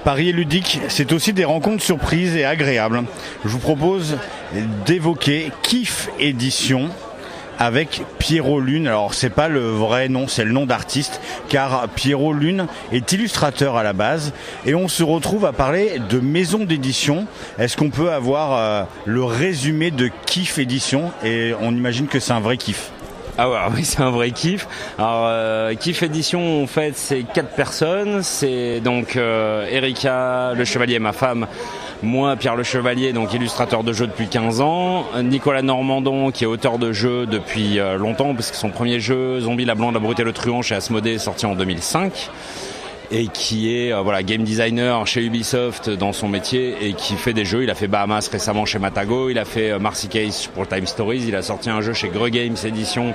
Paris et ludique, c'est aussi des rencontres surprises et agréables. Je vous propose d'évoquer Kiff Édition avec Pierrot Lune. Alors c'est pas le vrai nom, c'est le nom d'artiste, car Pierrot Lune est illustrateur à la base, et on se retrouve à parler de maison d'édition. Est-ce qu'on peut avoir le résumé de Kiff Édition? Et on imagine que c'est un vrai kiff. Ah ouais, oui, c'est un vrai kiff. Alors, Kiff Édition, en fait, c'est 4 personnes. C'est donc Erika Le Chevalier, ma femme, moi, Pierre Le Chevalier, donc illustrateur de jeux depuis 15 ans, Nicolas Normandon, qui est auteur de jeux depuis longtemps, parce que son premier jeu, Zombie, la Blonde, la Brute et le Truand, chez Asmodée, est sorti en 2005. Et qui est game designer chez Ubisoft dans son métier et qui fait des jeux. Il a fait Bahamas récemment chez Matago, il a fait Marcy Case pour Time Stories, il a sorti un jeu chez Greux Games édition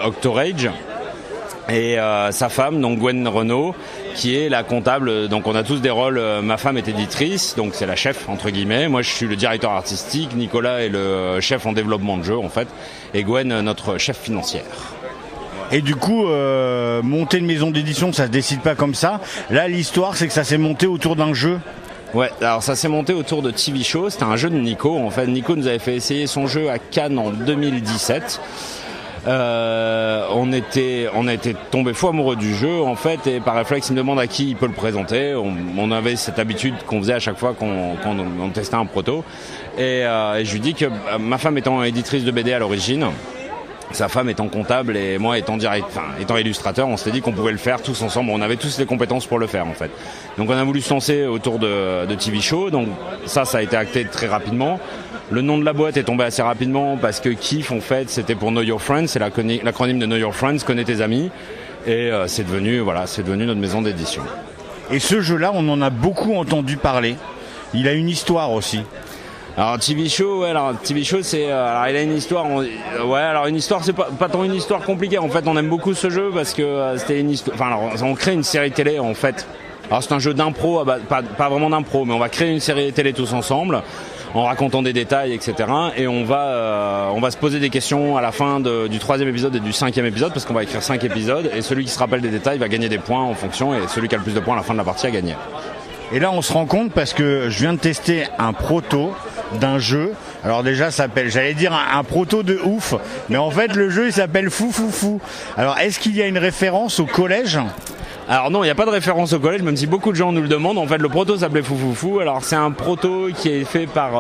Octorage. Et sa femme, donc Gwen Renaud, qui est la comptable. Donc on a tous des rôles. Ma femme est éditrice, donc c'est la chef entre guillemets. Moi je suis le directeur artistique, Nicolas est le chef en développement de jeu en fait, et Gwen notre chef financière. Et du coup, monter une maison d'édition, ça se décide pas comme ça. Là, l'histoire, c'est que ça s'est monté autour d'un jeu. Ouais, alors ça s'est monté autour de TV Show. C'était un jeu de Nico. En fait, Nico nous avait fait essayer son jeu à Cannes en 2017. On a été tombé fou amoureux du jeu en fait, et par réflexe il me demande à qui il peut le présenter. On avait cette habitude qu'on faisait à chaque fois qu'on testait un proto, et je lui dis que ma femme étant éditrice de BD à l'origine, sa femme étant comptable et moi étant illustrateur, on s'était dit qu'on pouvait le faire tous ensemble. On avait tous les compétences pour le faire en fait. Donc on a voulu se lancer autour de TV Show. Donc ça a été acté très rapidement. Le nom de la boîte est tombé assez rapidement parce que Kiff en fait c'était pour Know Your Friends, c'est l'acronyme de Know Your Friends, connais tes amis. Et c'est devenu notre maison d'édition. Et ce jeu-là, on en a beaucoup entendu parler. Il a une histoire aussi. Alors TV Show, c'est il a une histoire. Une histoire, c'est pas tant une histoire compliquée. En fait, on aime beaucoup ce jeu parce que c'était une histoire. On crée une série télé en fait. Alors c'est un jeu d'impro, pas vraiment d'impro, mais on va créer une série télé tous ensemble, en racontant des détails, etc. Et on va se poser des questions à la fin du 3e épisode et du 5e épisode, parce qu'on va écrire 5 épisodes. Et celui qui se rappelle des détails va gagner des points en fonction, et celui qui a le plus de points à la fin de la partie a gagné. Et là, on se rend compte parce que je viens de tester un proto d'un jeu. Alors déjà, ça s'appelle, j'allais dire un proto de ouf, mais en fait, le jeu, il s'appelle Fou Fou Fou. Alors, est-ce qu'il y a une référence au collège ? Alors non, il n'y a pas de référence au collège, même si beaucoup de gens nous le demandent. En fait, le proto s'appelait Fou Fou Fou. Alors c'est un proto qui est fait par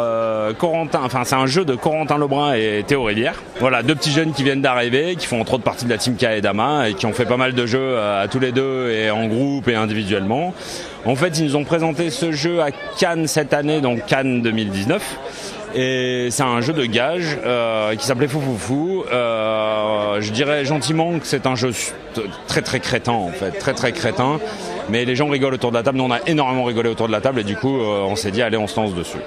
Corentin, c'est un jeu de Corentin Lebrun et Théo Rivière. Voilà, 2 petits jeunes qui viennent d'arriver, qui font entre autres partie de la team Kaedama et qui ont fait pas mal de jeux à tous les deux, et en groupe et individuellement. En fait, ils nous ont présenté ce jeu à Cannes cette année, donc Cannes 2019. Et c'est un jeu de gage qui s'appelait Fou Fou Fou. Je dirais gentiment que c'est un jeu très très crétin en fait, très très crétin. Mais les gens rigolent autour de la table. Nous on a énormément rigolé autour de la table, et du coup on s'est dit allez, on se lance dessus.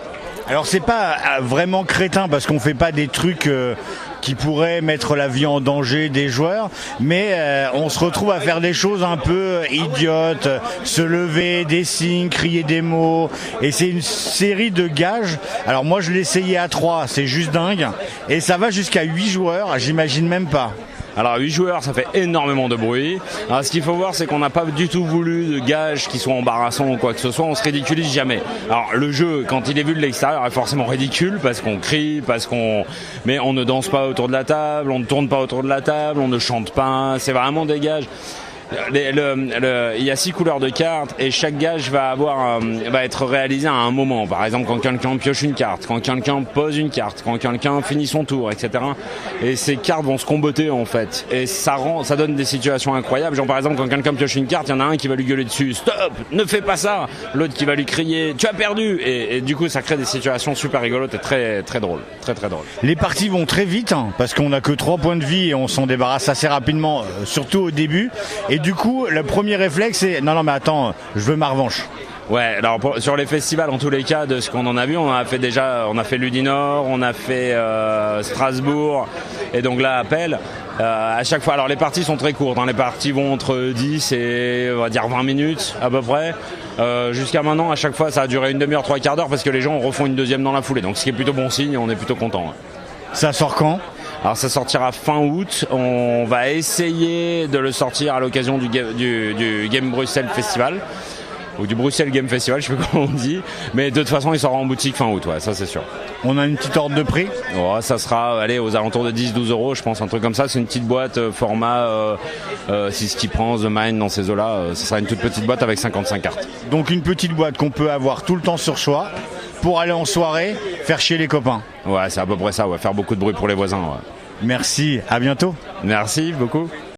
Alors c'est pas vraiment crétin parce qu'on fait pas des trucs qui pourraient mettre la vie en danger des joueurs, mais on se retrouve à faire des choses un peu idiotes, se lever, des signes, crier des mots, et c'est une série de gages. Alors moi je l'ai essayé à 3, c'est juste dingue, et ça va jusqu'à 8 joueurs, j'imagine même pas. Alors 8 joueurs, ça fait énormément de bruit. Alors ce qu'il faut voir, c'est qu'on n'a pas du tout voulu de gages qui soient embarrassants ou quoi que ce soit. On se ridiculise jamais. Alors le jeu, quand il est vu de l'extérieur, est forcément ridicule parce qu'on crie, mais on ne danse pas autour de la table, on ne tourne pas autour de la table, on ne chante pas. C'est vraiment des gages. Il y a 6 couleurs de cartes, et chaque gage va être réalisé à un moment. Par exemple, quand quelqu'un pioche une carte, quand quelqu'un pose une carte, quand quelqu'un finit son tour, etc. Et ces cartes vont se comboter en fait, et ça donne des situations incroyables. Genre par exemple, quand quelqu'un pioche une carte, il y en a un qui va lui gueuler dessus, stop, ne fais pas ça. L'autre qui va lui crier, tu as perdu. Et du coup, ça crée des situations super rigolotes et très très drôles, très très drôles. Les parties vont très vite parce qu'on n'a que 3 points de vie et on s'en débarrasse assez rapidement, surtout au début. Et du coup, le premier réflexe, c'est non mais attends, je veux ma revanche. Ouais, alors sur les festivals, en tous les cas, de ce qu'on en a vu, on a fait Ludinor, on a fait Strasbourg, et donc là, Appel. À chaque fois, alors les parties sont très courtes, les parties vont entre 10 et on va dire 20 minutes à peu près. Jusqu'à maintenant, à chaque fois, ça a duré une demi-heure, 3/4 d'heure, parce que les gens refont une deuxième dans la foulée. Donc ce qui est plutôt bon signe, on est plutôt content. Ça sort quand ? Alors ça sortira fin août. On va essayer de le sortir à l'occasion du Game Bruxelles Festival. ou du Bruxelles Game Festival, je sais pas comment on dit. Mais de toute façon, il sera en boutique fin août, ouais, ça c'est sûr. On a une petite ordre de prix? Ouais, ça sera aux alentours de 10-12 euros, je pense, un truc comme ça. C'est une petite boîte format 6 qui prend The Mind dans ces eaux-là. Ce sera une toute petite boîte avec 55 cartes. Donc une petite boîte qu'on peut avoir tout le temps sur soi pour aller en soirée, faire chier les copains. Ouais, c'est à peu près ça, faire beaucoup de bruit pour les voisins. Ouais. Merci, à bientôt. Merci beaucoup.